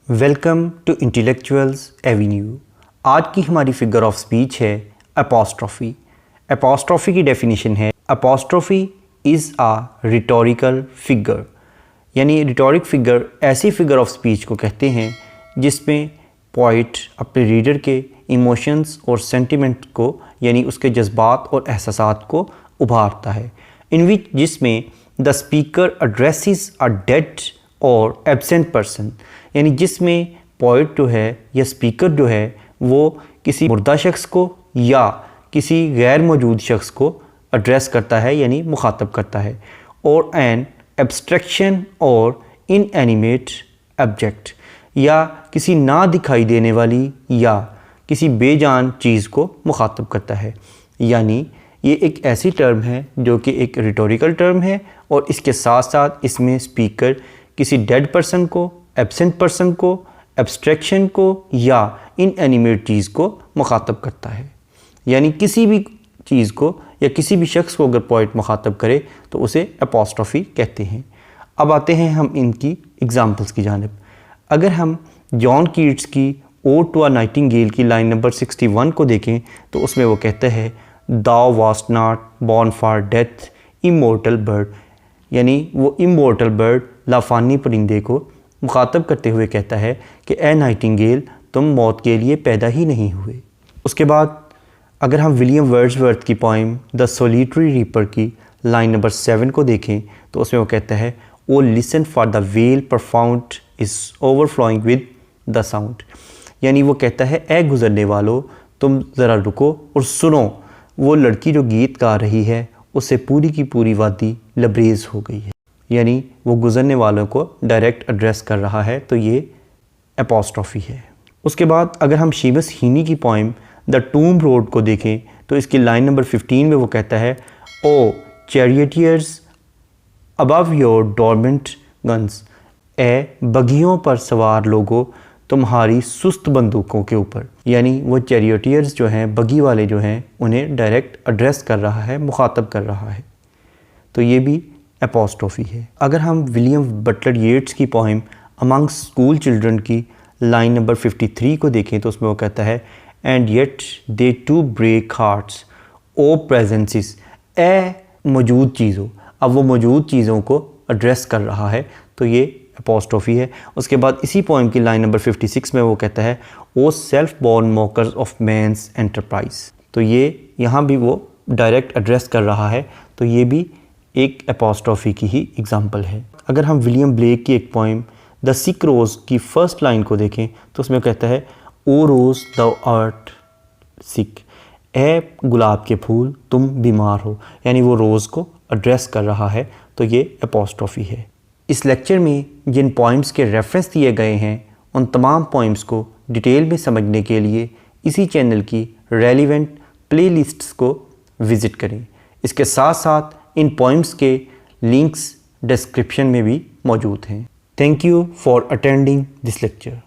Welcome to intellectuals Avenue. आज की हमारी फिगर ऑफ स्पीच है अपोस्ट्रोफी। अपोस्ट्रोफी की डेफिनेशन है apostrophe is a rhetorical figure, यानी रिटोरिक फिगर ऐसी फिगर ऑफ स्पीच को कहते हैं जिसमें पोइट अपने रीडर के इमोशंस और सेंटिमेंट को, यानी उसके जज्बात और एहसासात को उभारता है, इन विच जिसमें the speaker addresses a dead और एब्सेंट पर्सन, यानी जिसमें पोइट जो है या स्पीकर जो है वो किसी मुर्दा शख्स को या किसी गैर मौजूद शख्स को एड्रेस करता है, यानी मुखातब करता है, और एन एब्स्ट्रैक्शन और इनएनिमेट ऑब्जेक्ट, या किसी ना दिखाई देने वाली या किसी बेजान चीज़ को मुखातब करता है। यानी ये एक ऐसी टर्म है जो कि एक रिटोरिकल टर्म है और इसके साथ साथ इसमें स्पीकर किसी डेड पर्सन को, एब्सेंट पर्सन को, एब्स्ट्रैक्शन को या इनएनिमेट चीज़ को मुखातब करता है। यानी किसी भी चीज़ को या किसी भी शख्स को अगर पोइट मुखातब करे तो उसे अपोस्ट्रोफी कहते हैं। अब आते हैं हम इनकी एग्जांपल्स की जानिब। अगर हम जॉन कीट्स की ओड टू अ नाइटिंगेल की लाइन नंबर 61 को देखें तो उसमें वो कहता है thou wast not born for death immortal bird, यानी वो इमोर्टल बर्ड लाफानी परिंदे को मुखातब करते हुए कहता है कि ए नाइटिंगेल तुम मौत के लिए पैदा ही नहीं हुए। उसके बाद अगर हम विलियम वर्ड्सवर्थ की पोइम द सोलिटरी रीपर की लाइन नंबर 7 को देखें तो उसमें वो कहता है O listen for the vale profound is overflowing with the sound, यानी वो कहता है ए गुज़रने वालों तुम ज़रा रुको और सुनो, वो लड़की जो गीत गा रही है उससे पूरी की पूरी वादी लबरेज़ हो गई है, यानी वो गुज़रने वालों को डायरेक्ट एड्रेस कर रहा है, तो ये अपोस्ट्रोफी है। उसके बाद अगर हम शीमस हीनी की पोइम द टूम रोड को देखें तो इसकी लाइन नंबर 15 में वो कहता है ओ चैरियटियर्स अबव योर डोरमेंट गन्स, ए बगियों पर सवार लोगों तुम्हारी सुस्त बंदूकों के ऊपर, यानी वो चैरियटियर्स जो हैं, बगी वाले जो हैं, उन्हें डायरेक्ट एड्रेस कर रहा है, मुखातब कर रहा है, तो ये भी अपोस्ट्रोफी है। अगर हम विलियम बटलर येट्स की पोइम अमंग स्कूल चिल्ड्रन की लाइन नंबर 53 को देखें तो उसमें वो कहता है and yet they to break hearts O presences, ए मौजूद चीज़ों, अब वो मौजूद चीज़ों को एड्रेस कर रहा है, तो ये अपोस्ट्रोफी है। उसके बाद इसी पोइम की लाइन नंबर 56 में वो कहता है O self born mockers of man's enterprise, तो ये यहाँ भी वो डायरेक्ट एड्रेस कर रहा है, तो ये भी एक अपोस्ट्रोफी की ही एग्जाम्पल है। अगर हम विलियम ब्लेक की एक पोइम द सिक रोज़ की फर्स्ट लाइन को देखें तो उसमें कहता है ओ रोज़ द आर्ट सिक, ए गुलाब के फूल तुम बीमार हो, यानी वो रोज़ को एड्रेस कर रहा है, तो ये अपोस्ट्रोफी है। इस लेक्चर में जिन पॉइंट्स के रेफरेंस दिए गए हैं उन तमाम पॉइंट्स को डिटेल में समझने के लिए इसी चैनल की रेलिवेंट प्लेलिस्ट्स को विज़िट करें। इसके साथ साथ इन पॉइंट्स के लिंक्स डिस्क्रिप्शन में भी मौजूद हैं। Thank you for attending this lecture.